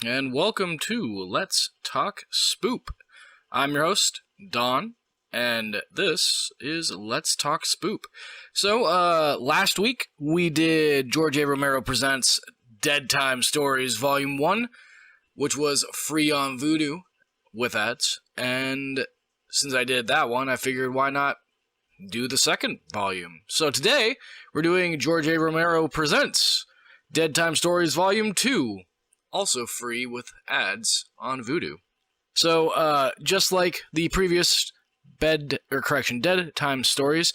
and welcome to Let's Talk Spoop. I'm your host, Don, and this is Let's Talk Spoop. So, last week we did George A. Romero Presents Deadtime Stories Volume 1, which was free on Vudu with ads, and since I did that one, I figured why not do the second volume. So today, we're doing George A. Romero Presents Deadtime Stories Volume 2, also free with ads on Vudu. So, just like the previous Deadtime Stories,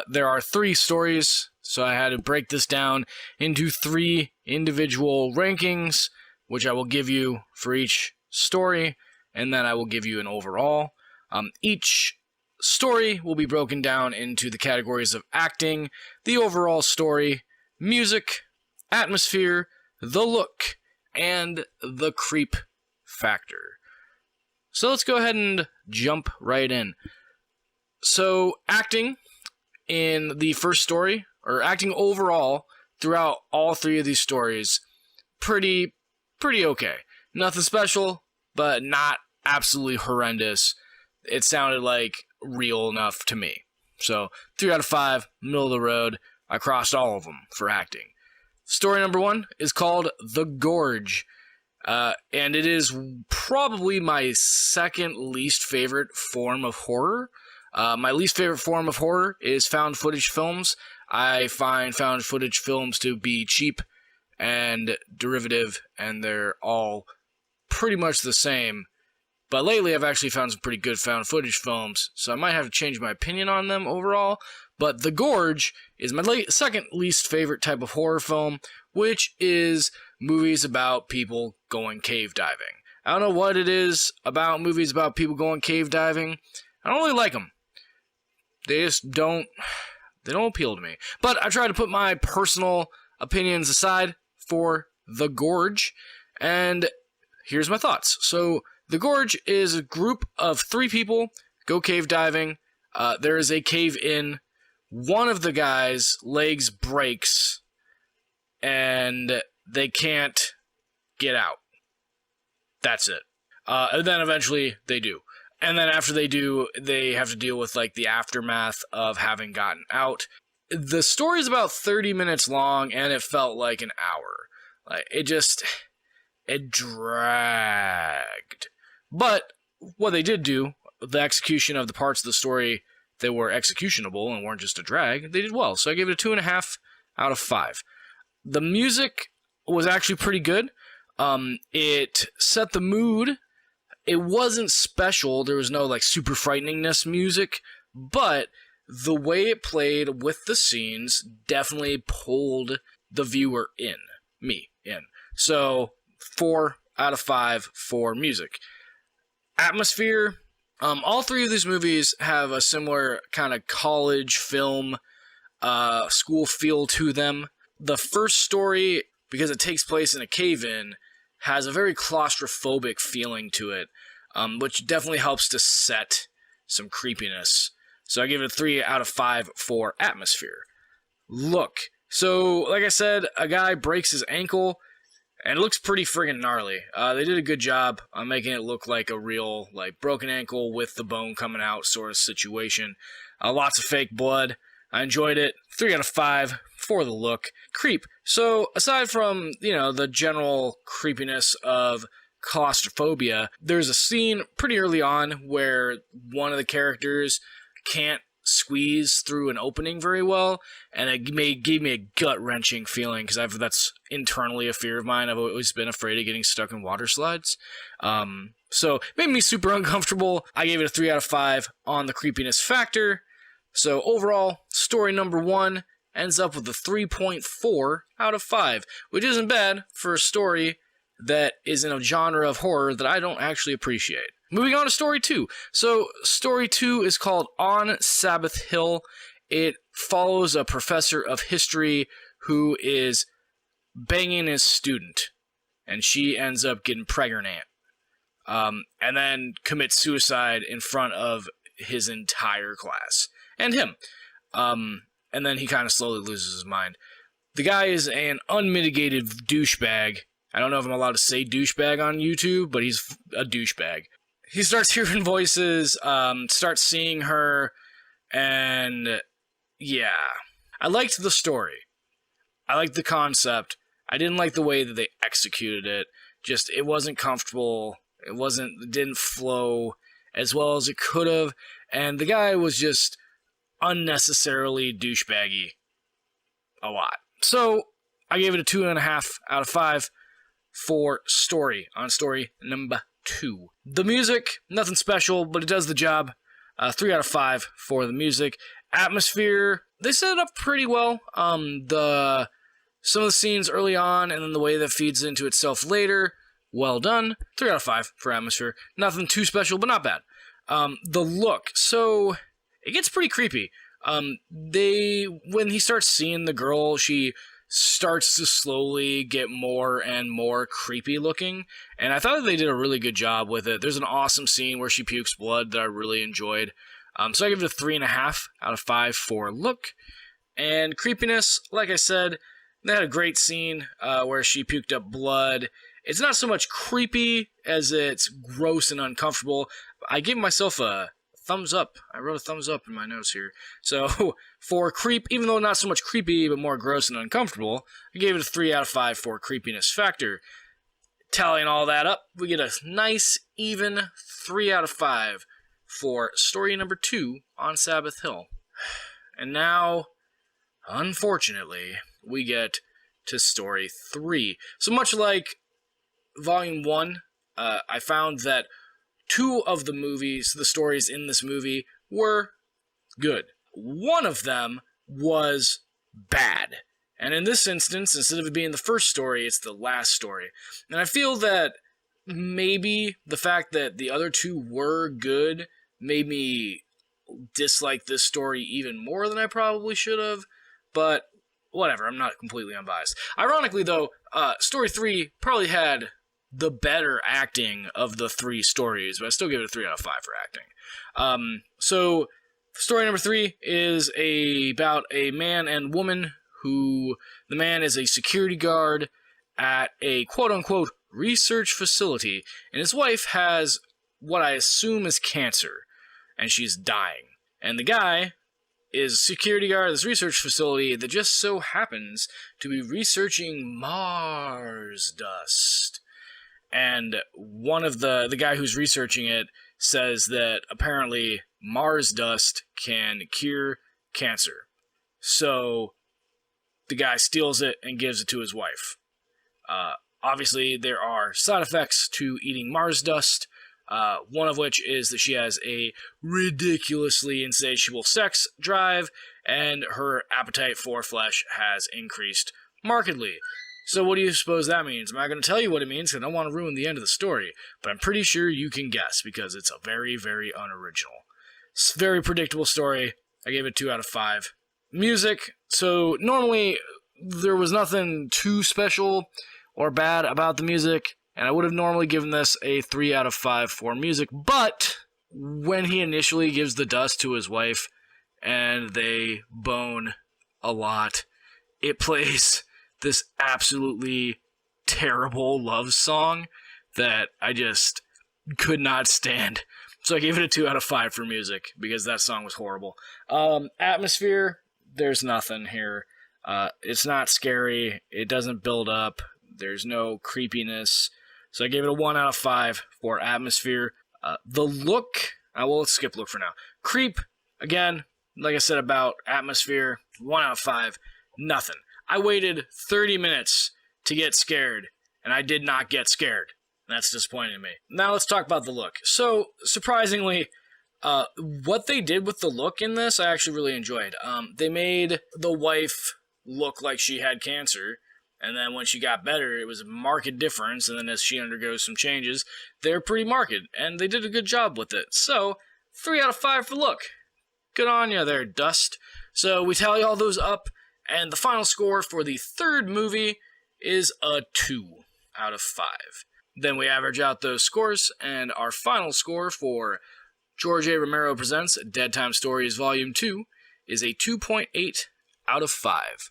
there are 3 stories, so I had to break this down into 3 individual rankings, which I will give you for each story, and then I will give you an overall. Each story will be broken down into the categories of acting, the overall story, music, atmosphere, the look, and the creep factor. So let's go ahead and jump right in. So acting in the first story, or acting overall throughout all 3 of these stories, pretty okay. Nothing special, but not absolutely horrendous. It sounded like real enough to me. So 3 out of 5, middle of the road. I crossed all of them for acting. Story number 1 is called The Gorge, and it is probably my second least favorite form of horror. My least favorite form of horror is found footage films. I find found footage films to be cheap and derivative, and they're all pretty much the same. But lately I've actually found some pretty good found footage films, so I might have to change my opinion on them overall. But The Gorge is my second least favorite type of horror film, which is movies about people going cave diving. I don't know what it is about movies about people going cave diving. I don't really like them. They don't appeal to me. But I try to put my personal opinions aside for The Gorge, and here's my thoughts. So, The Gorge is a group of 3 people go cave diving. There is a cave in. One of the guys' legs breaks, and they can't get out. That's it. And then eventually they do. And then after they do, they have to deal with like the aftermath of having gotten out. The story is about 30 minutes long, and it felt like an hour. Like it dragged. But what they did do, the execution of the parts of the story that were executionable and weren't just a drag, they did well. So I gave it a 2.5 out of 5. The music was actually pretty good. It set the mood. It wasn't special. There was no like super frighteningness music, but the way it played with the scenes definitely pulled the viewer in. Me in. So 4 out of 5 for music. Atmosphere. All 3 of these movies have a similar kind of college film, school feel to them. The first story, because it takes place in a cave-in, has a very claustrophobic feeling to it, which definitely helps to set some creepiness. So I give it a 3 out of 5 for atmosphere. Look. So, like I said, a guy breaks his ankle, and it looks pretty friggin' gnarly. They did a good job on making it look like a real, like, broken ankle with the bone coming out sort of situation. Lots of fake blood. I enjoyed it. 3 out of 5 for the look. Creep. So, aside from, the general creepiness of claustrophobia, there's a scene pretty early on where one of the characters can't squeeze through an opening very well, and it gave me a gut-wrenching feeling, because that's internally a fear of mine. I've always been afraid of getting stuck in water slides. So, it made me super uncomfortable. I gave it a 3 out of 5 on the creepiness factor. So, overall, story number 1 ends up with a 3.4 out of 5, which isn't bad for a story that is in a genre of horror that I don't actually appreciate. Moving on to story 2. So, story 2 is called On Sabbath Hill. It follows a professor of history who is banging his student, and she ends up getting pregnant, and then commits suicide in front of his entire class, and him. And then he kind of slowly loses his mind. The guy is an unmitigated douchebag, I don't know if I'm allowed to say douchebag on YouTube, but he's a douchebag. He starts hearing voices, starts seeing her, and yeah. I liked the story. I liked the concept. I didn't like the way that they executed it. Just, it wasn't comfortable. It didn't flow as well as it could have. And the guy was just unnecessarily douchebaggy a lot. So, I gave it a 2.5 out of 5 for story, on story number 2. The music, nothing special, but it does the job. 3 out of 5 for the music. Atmosphere, they set it up pretty well. Some of the scenes early on, and then the way that feeds into itself later, well done. 3 out of 5 for atmosphere. Nothing too special, but not bad. The look, so it gets pretty creepy. When he starts seeing the girl, she starts to slowly get more and more creepy looking, and I thought that they did a really good job with it. There's an awesome scene where she pukes blood that I really enjoyed. So I give it a 3.5 out of 5 for look. And creepiness, like I said, they had a great scene where she puked up blood. It's not so much creepy as it's gross and uncomfortable. I give myself a thumbs up. I wrote a thumbs up in my notes here. So for creep, even though not so much creepy, but more gross and uncomfortable, I gave it a 3 out of 5 for creepiness factor. Tallying all that up, we get a nice, even 3 out of 5 for story number 2 on Sabbath Hill. And now, unfortunately, we get to story 3. So much like Volume 1, I found that 2 of the stories in this movie were good. One of them was bad. And in this instance, instead of it being the first story, it's the last story. And I feel that maybe the fact that the other 2 were good made me dislike this story even more than I probably should have. But whatever, I'm not completely unbiased. Ironically, though, story 3 probably had the better acting of the 3 stories, but I still give it a 3 out of 5 for acting. So, story number 3 is about a man and woman who, the man is a security guard at a quote-unquote research facility, and his wife has what I assume is cancer, and she's dying. And the guy is a security guard at this research facility that just so happens to be researching Mars dust. And one of the guy who's researching it says that apparently Mars dust can cure cancer. So the guy steals it and gives it to his wife. Obviously, there are side effects to eating Mars dust, one of which is that she has a ridiculously insatiable sex drive, and her appetite for flesh has increased markedly. So what do you suppose that means? I'm not going to tell you what it means because I don't want to ruin the end of the story, but I'm pretty sure you can guess because it's a very, very unoriginal. It's a very predictable story. I gave it 2 out of 5. Music. So normally there was nothing too special or bad about the music, and I would have normally given this a 3 out of 5 for music, but when he initially gives the dust to his wife and they bone a lot, it plays this absolutely terrible love song that I just could not stand. So I gave it a 2 out of 5 for music because that song was horrible. Atmosphere, there's nothing here. It's not scary. It doesn't build up. There's no creepiness. So I gave it a 1 out of 5 for atmosphere. The look, let's skip look for now. Creep, again, like I said about atmosphere, 1 out of 5, nothing. I waited 30 minutes to get scared, and I did not get scared. That's disappointing to me. Now let's talk about the look. So, surprisingly, what they did with the look in this, I actually really enjoyed. They made the wife look like she had cancer, and then when she got better, it was a marked difference, and then as she undergoes some changes, they're pretty marked, and they did a good job with it. So, 3 out of 5 for look. Good on ya there, Dust. So, we tally all those up, and the final score for the third movie is a 2 out of 5. Then we average out those scores, and our final score for George A. Romero Presents Deadtime Stories Volume 2 is a 2.8 out of 5.